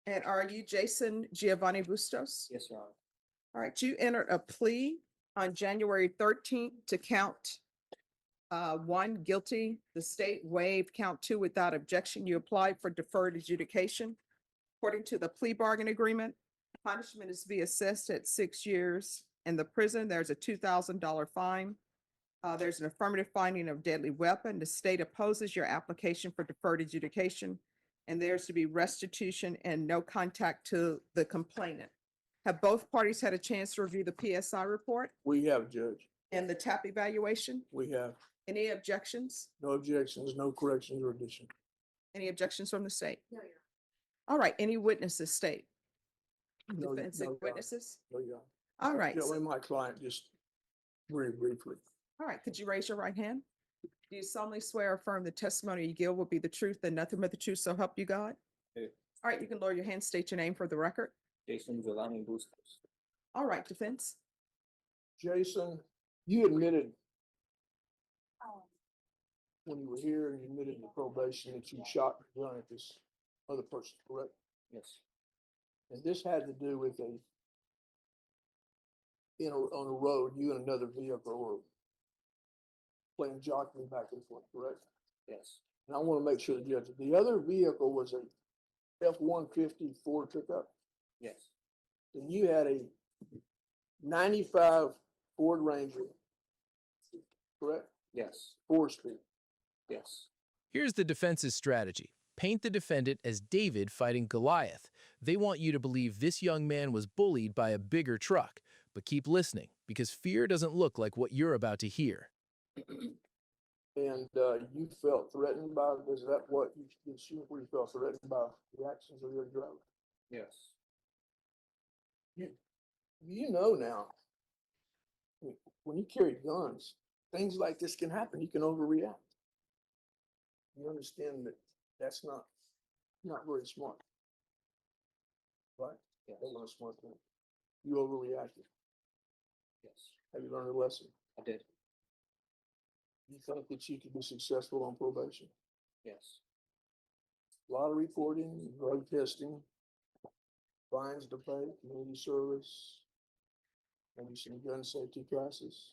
And are you Jason Giovanni Bustos? Yes, Your Honor. All right, you entered a plea on January 13th to count one guilty. The state waived count two without objection. You applied for deferred adjudication. According to the plea bargain agreement, punishment is to be assessed at 6 years in the prison. There's a $2,000 fine. There's an affirmative finding of deadly weapon. The state opposes your application for deferred adjudication, and there's to be restitution and no contact to the complainant. Have both parties had a chance to review the PSI report We have, Judge. and the TAP evaluation? We have Any objections? no objections, no corrections or addition. Any objections from the state? No, Your All right, any witnesses state? No, Defense no, Your Honor. witnesses? No, Your Honor. All right, Yeah, only my client, just very briefly. all right, could you raise your right hand? Do you solemnly swear or affirm the testimony you give will be the truth and nothing but the truth, so help you God? I do. All right, you can lower your hand, state your name for the record. Jason Giovanni Bustos. All right, defense. Jason, you admitted Honor. when you were here, you admitted to probation that you shot and gun at this other person, correct? Yes. And this had to do with on a road, you and another vehicle were playing jockey back and forth, correct? Yes. And I want to make sure the judge, the other vehicle was a F-150 Ford pickup, Yes. and you had a 95 Ford Ranger, correct? Yes. 4-speed. Yes. Here's the defense's strategy. Paint the defendant as David fighting Goliath. They want you to believe this young man was bullied by a bigger truck. But keep listening, because fear doesn't look like what you're about to hear. And you felt threatened by, is that what where you felt threatened by the actions of your driver? Yes. You know now, when you carry guns, things like this can happen. You can overreact. You understand that that's not very smart. Right? Yes. That's not a smart thing. You overreacted. Yes. Have you learned a lesson? I did. You think that you could be successful on probation? Yes. A lot of reporting, drug testing, fines to pay, community service, maybe some gun safety classes.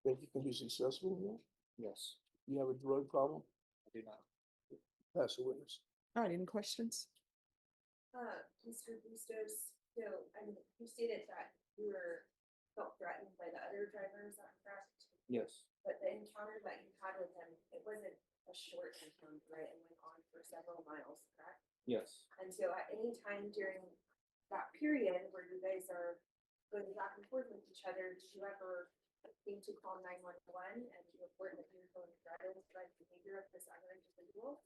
Think you can be successful in that? Yes. You have a drug problem? I do not. Pass a witness. All right, any questions? Mr. Bustos, so, I mean, you stated that you felt threatened by the other drivers, on correct? Yes. But the encounter that you had with him, it wasn't a short encounter, right? It went on for several miles, correct? Yes. And so at any time during that period where you guys are going back and forth with each other, did you ever think to call 911 and report that you were going threatened by the behavior of this other individual?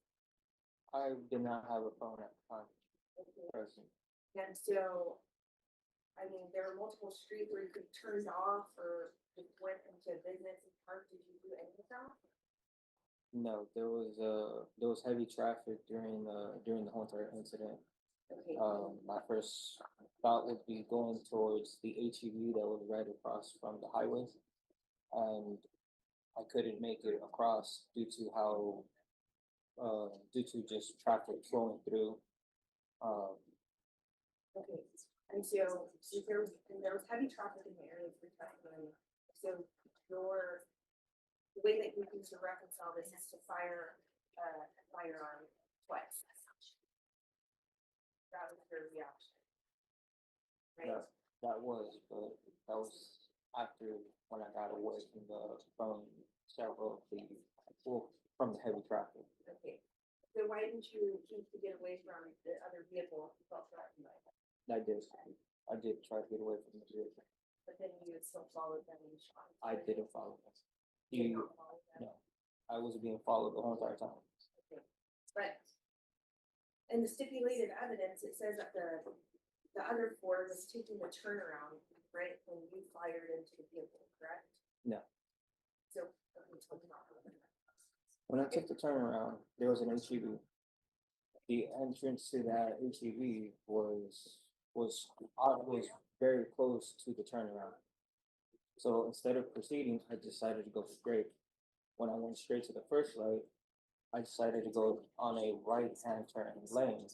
I did not have a phone at the time. Okay. Present. And so, I mean, there were multiple streets where you could turn off or just went into business and park. Did you do any of that? No, there was heavy traffic during the whole entire incident. Okay. My first thought would be going towards the HEV that was right across from the highway, and I couldn't make it across due to just traffic flowing through. Okay. And so there was heavy traffic in the area for testimony. So the way that you can to reconcile this is to fire a firearm twice. That was your reaction. Right? That was after when I got away from several of from the heavy traffic. Okay. So why didn't you choose to get away from the other vehicle if you felt threatened by that? I did try to get away from the vehicle. But then you still followed them and shot. I didn't follow them. You did not follow them? No, I was being followed the whole entire time. Okay. But in the stipulated evidence, it says that the other Ford was taking the turnaround, right, when you fired into the vehicle, correct? No. So, okay, tell me about that. When I took the turnaround, there was an HEV. The entrance to that HEV was very close to the turnaround. So instead of proceeding, I decided to go straight. When I went straight to the first light, I decided to go on a right-hand turn lane.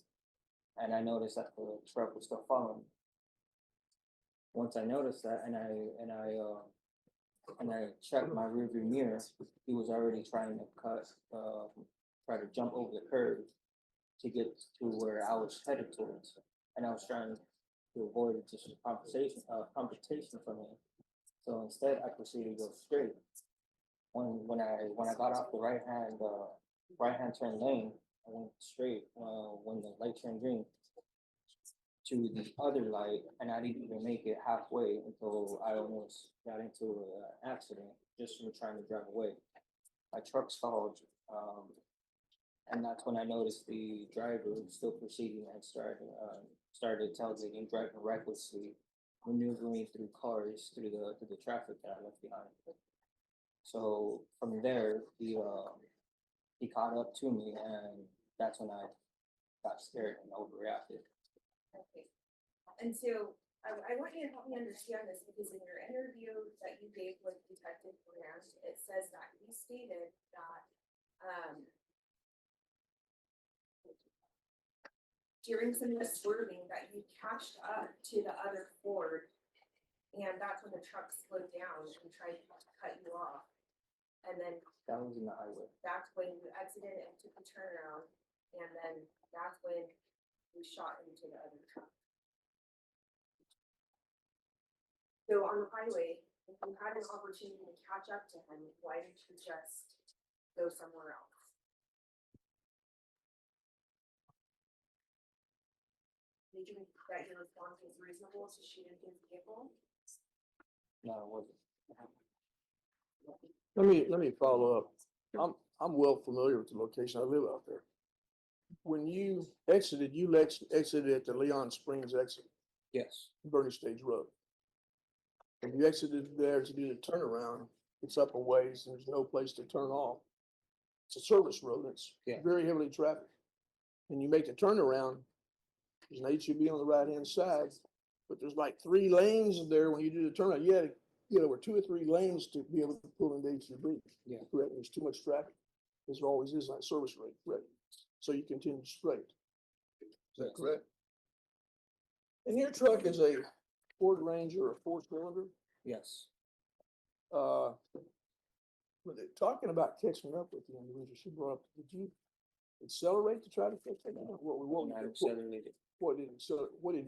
and I noticed that the truck was still following me. Once I noticed that, and I checked my rearview mirror, he was already trying to try to jump over the curb to get to where I was headed towards, and I was trying to avoid just a confrontation from him. So instead, I proceeded to go straight. When I got off the right hand turn lane, I went straight. When the light turned green, to the other light, and I didn't even make it halfway until I almost got into an accident just from trying to drive away. My truck stalled, and that's when I noticed the driver was still proceeding and started tailgating, driving recklessly, maneuvering through cars through the traffic that I left behind. So from there, he caught up to me, and that's when I got scared and overreacted. Okay. And so I want you to help me understand this, because in your interview that you gave with Detective Grant, it says that he stated that during some of the swerving that you catched up to the other Ford, and that's when the truck slowed down and tried to cut you off. And then That was in the highway. that's when you exited and took a turnaround, and then that's when you shot into the other truck. So on the highway, if you had an opportunity to catch up to him, why didn't you just go somewhere else? Did you think that your response was reasonable to shoot into his vehicle? No, it wasn't. Let me follow up. I'm well familiar with the location. I live out there. When you exited at the Leon Springs exit, Yes. Bernie Stage Road. When you exited there to do the turnaround, it's up a ways and there's no place to turn off. It's a service road. It's Yeah. very heavily trafficked. And you make the turnaround, there's an HEB on the right-hand side, but there's like 3 lanes there when you do the turnaround. You had to get over 2 or 3 lanes to be able to pull into HEB. Yeah. Correct. There's too much traffic. There always is on service road, correct? So you continue straight. Is that Yes. correct? And your truck is a Ford Ranger, a 4-cylinder. Yes. When they're talking about catching up with the individual she brought up, did you accelerate to try to catch that? Not accelerated. What did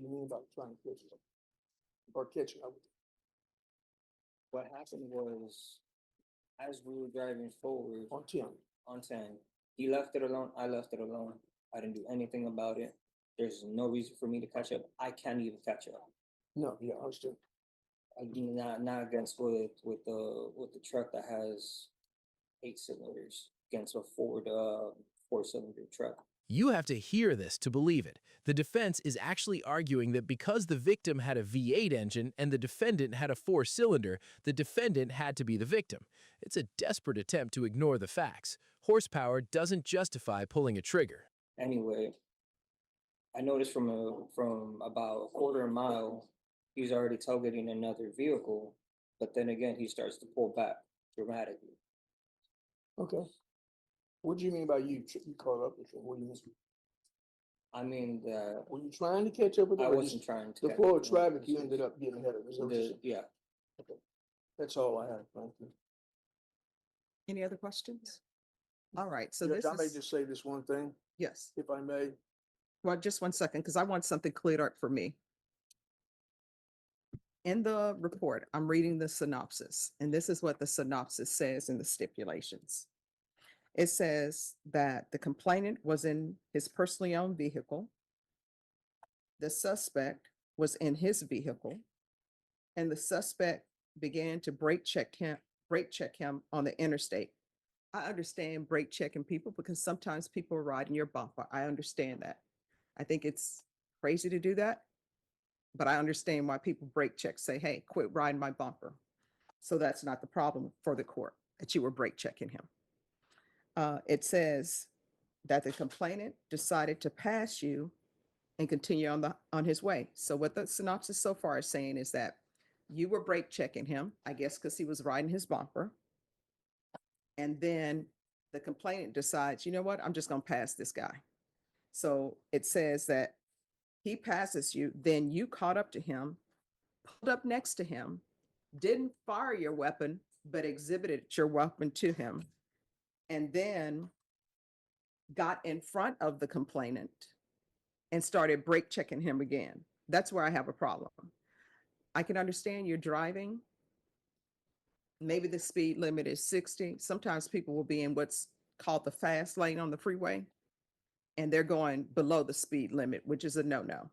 you mean by trying to catch up? Or catching up with What happened was, as we were driving forward on 10? on 10, he left it alone. I left it alone. I didn't do anything about it. There's no reason for me to catch up. I can't even catch up. No, yeah, I understand. Not against with the truck that has 8 cylinders against a Ford 4-cylinder truck. You have to hear this to believe it. The defense is actually arguing that because the victim had a V8 engine and the defendant had a 4-cylinder, the defendant had to be the victim. It's a desperate attempt to ignore the facts. Horsepower doesn't justify pulling a trigger. Anyway, I noticed from about a quarter mile, he's already tailgating another vehicle, but then again, he starts to pull back dramatically. Okay. What do you mean by you caught up with him? What do you mean? I mean, Were you trying to catch up with him? I or wasn't just trying to. The catch flow up of with him. traffic, you ended up getting ahead of him. Is that what you're saying? Yeah. That's all I have. Thank you. Any other questions? All right, so Judge, this I may is, just say this one thing, yes, if I may. well, just one second, because I want something cleared up for me. In the report, I'm reading the synopsis, and this is what the synopsis says in the stipulations. It says that the complainant was in his personally owned vehicle. The suspect was in his vehicle, and the suspect began to brake check him on the interstate. I understand brake checking people because sometimes people are riding your bumper. I understand that. I think it's crazy to do that, but I understand why people brake check, say, hey, quit riding my bumper. So that's not the problem for the court, that you were brake checking him. It says that the complainant decided to pass you and continue on his way. So what the synopsis so far is saying is that you were brake checking him, I guess, because he was riding his bumper. And then the complainant decides, you know what, I'm just going to pass this guy. So it says that he passes you, then you caught up to him, pulled up next to him, didn't fire your weapon, but exhibited your weapon to him, and then got in front of the complainant and started brake checking him again. That's where I have a problem. I can understand you're driving. Maybe the speed limit is 60. Sometimes people will be in what's called the fast lane on the freeway, and they're going below the speed limit, which is a no-no.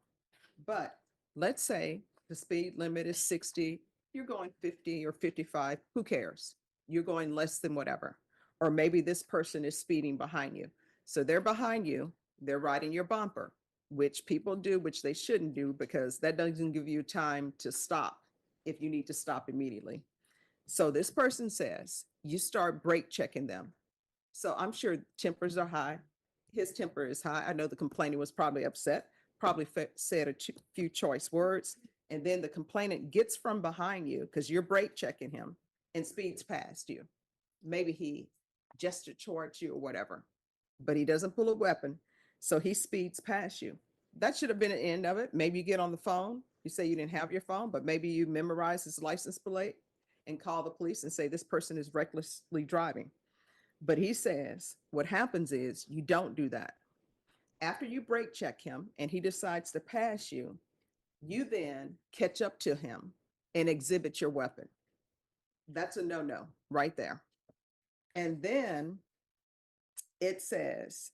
But let's say the speed limit is 60, you're going 50 or 55, who cares? You're going less than whatever. Or maybe this person is speeding behind you. So they're behind you, they're riding your bumper, which people do, which they shouldn't do, because that doesn't give you time to stop if you need to stop immediately. So this person says, you start brake checking them. So I'm sure tempers are high. His temper is high. I know the complainant was probably upset, probably said a few choice words. And then the complainant gets from behind you because you're brake checking him and speeds past you. Maybe he gestured towards you or whatever, but he doesn't pull a weapon. So he speeds past you. That should have been the end of it. Maybe you get on the phone. You say you didn't have your phone, but maybe you memorize his license plate and call the police and say this person is recklessly driving. But he says what happens is you don't do that. After you brake check him and he decides to pass you, you then catch up to him and exhibit your weapon. That's a no-no right there. And then it says,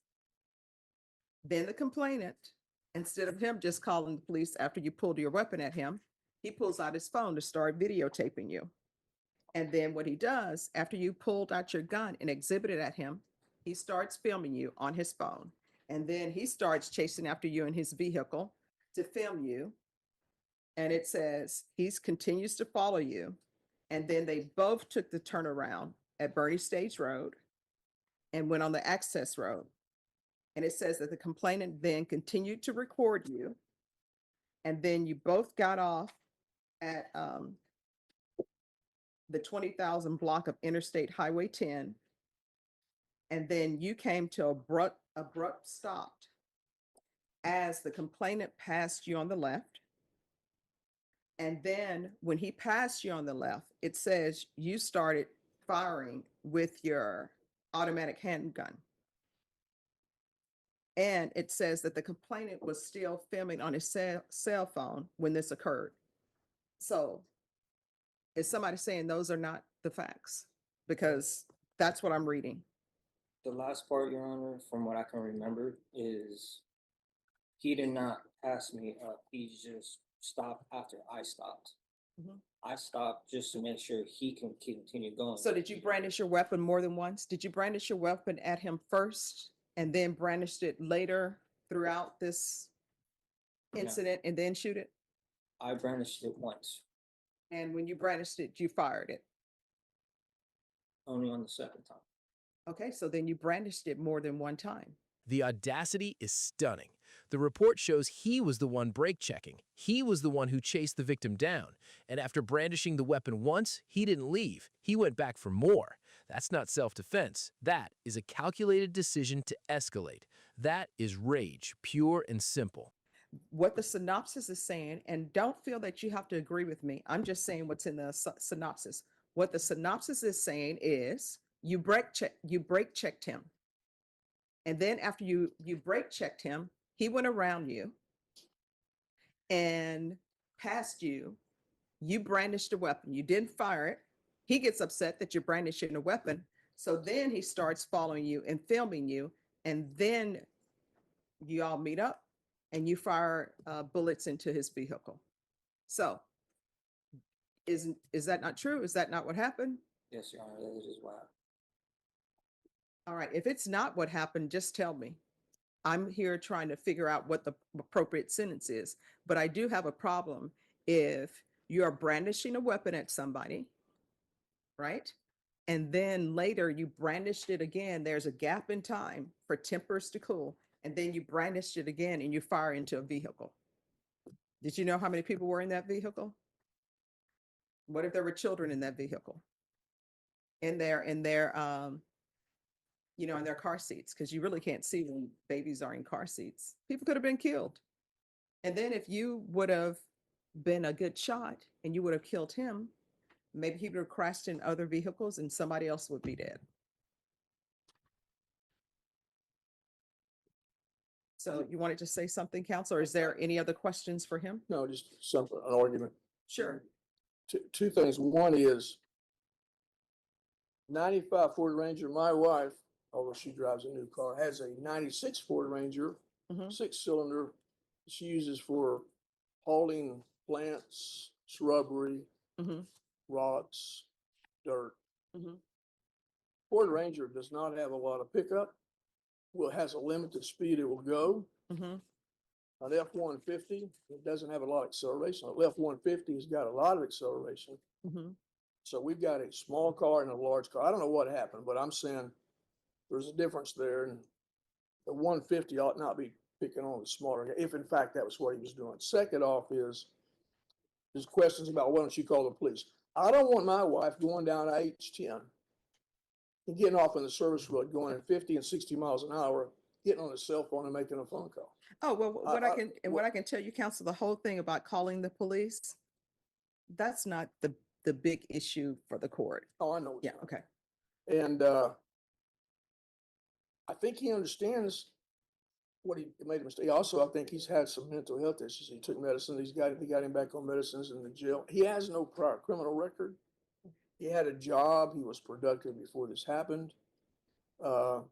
then the complainant, instead of him just calling the police after you pulled your weapon at him, he pulls out his phone to start videotaping you. And then what he does, after you pulled out your gun and exhibited at him, he starts filming you on his phone. And then he starts chasing after you in his vehicle to film you. And it says he continues to follow you. And then they both took the turnaround at Bernie Stage Road and went on the access road. And it says that the complainant then continued to record you. And then you both got off at the 20,000 block of Interstate Highway 10. And then you came to abrupt stop as the complainant passed you on the left. And then when he passed you on the left, it says you started firing with your automatic handgun. And it says that the complainant was still filming on his cell phone when this occurred. So is somebody saying those are not the facts? Because that's what I'm reading. The last part, Your Honor, from what I can remember, is he did not pass me up. He just stopped after I stopped. Mhm. I stopped just to make sure he can continue going. So did you brandish your weapon more than once? Did you brandish your weapon at him first and then brandished it later throughout this incident and then shoot it? I brandished it once, And when you brandished it, you fired it. only on the second time. Okay, so then you brandished it more than one time. The audacity is stunning. The report shows he was the one brake checking. He was the one who chased the victim down. And after brandishing the weapon once, he didn't leave. He went back for more. That's not self-defense. That is a calculated decision to escalate. That is rage, pure and simple. What the synopsis is saying, and don't feel that you have to agree with me. I'm just saying what's in the synopsis. What the synopsis is saying is you brake checked him. And then after you brake checked him, he went around you and passed you. You brandished a weapon. You didn't fire it. He gets upset that you're brandishing a weapon. So then he starts following you and filming you. And then you all meet up and you fire bullets into his vehicle. So is that not true? Is that not what happened? Yes, Your Honor, that is what happened. All right. If it's not what happened, just tell me. I'm here trying to figure out what the appropriate sentence is. But I do have a problem if you are brandishing a weapon at somebody, right? And then later you brandished it again. There's a gap in time for tempers to cool. And then you brandished it again and you fire into a vehicle. Did you know how many people were in that vehicle? What if there were children in that vehicle? In their in their car seats, because you really can't see when babies are in car seats. People could have been killed. And then if you would have been a good shot and you would have killed him, maybe he would have crashed in other vehicles and somebody else would be dead. So you wanted to say something, counsel, or is there any other questions for him? No, just something, an argument. Sure. Two things. One is 95 Ford Ranger, my wife, although she drives a new car, has a 96 Ford Ranger, Mhm. 6-cylinder. She uses for hauling plants, shrubbery, Mhm. rocks, dirt. Mhm. Ford Ranger does not have a lot of pickup. Well, it has a limited speed it will go. Mhm. An F-150, it doesn't have a lot of acceleration. An F-150 has got a lot of acceleration. Mhm. So we've got a small car and a large car. I don't know what happened, but I'm saying there's a difference there. And the 150 ought not be picking on the smaller guy, if in fact that was what he was doing. Second off is, there's questions about why don't you call the police? I don't want my wife going down H10 and getting off on the service road, going at 50 and 60 miles an hour, getting on a cell phone and making a phone call. Oh, well, what I can, and what what- I can tell you, counsel, the whole thing about calling the police, that's not the big issue for the court. Oh, I know. Yeah, okay. And I think he understands what he made a mistake. Also, I think he's had some mental health issues. He took medicine. They got him back on medicines in the jail. He has no prior criminal record. He had a job. He was productive before this happened. There's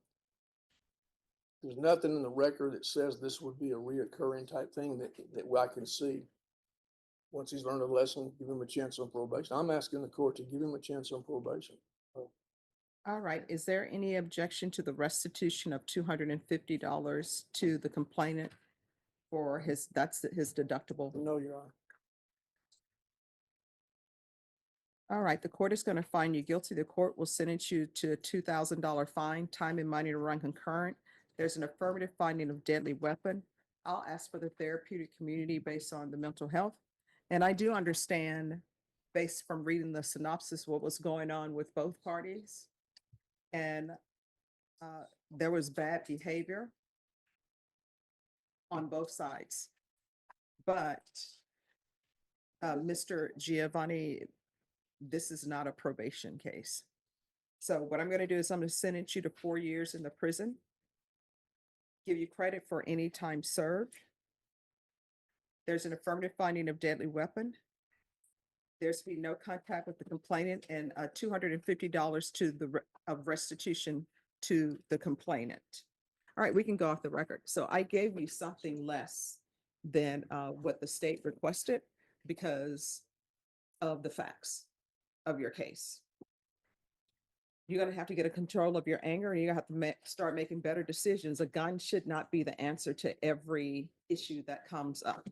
nothing in the record that says this would be a reoccurring type thing that I can see. Once he's learned a lesson, give him a chance on probation. I'm asking the court to give him a chance on probation. All right. Is there any objection to the restitution of $250 to the complainant for that's his deductible? No, Your Honor. All right, the court is going to find you guilty. The court will sentence you to a $2,000 fine, time and money to run concurrent. There's an affirmative finding of deadly weapon. I'll ask for the therapeutic community based on the mental health. And I do understand, based from reading the synopsis, what was going on with both parties. And there was bad behavior on both sides. But Mr. Giovanni, this is not a probation case. So what I'm going to do is I'm going to sentence you to 4 years in the prison, give you credit for any time served. There's an affirmative finding of deadly weapon. There's to be no contact with the complainant, and $250 to the of restitution to the complainant. All right, we can go off the record. So I gave you something less than what the state requested because of the facts of your case. You're going to have to get a control of your anger, and you're going to have to start making better decisions. A gun should not be the answer to every issue that comes up.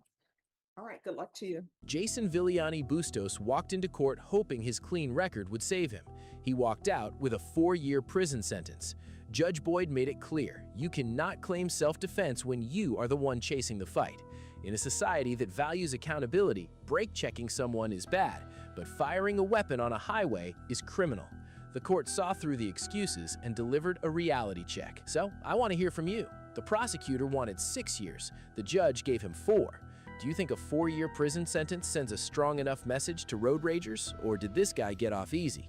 All right, good luck to you. Jason Villani Bustos walked into court hoping his clean record would save him. He walked out with a 4-year prison sentence. Judge Boyd made it clear, you cannot claim self-defense when you are the one chasing the fight. In a society that values accountability, brake-checking someone is bad, but firing a weapon on a highway is criminal. The court saw through the excuses and delivered a reality check. So, I want to hear from you. The prosecutor wanted 6 years. The judge gave him 4. Do you think a 4-year prison sentence sends a strong enough message to road ragers, or did this guy get off easy?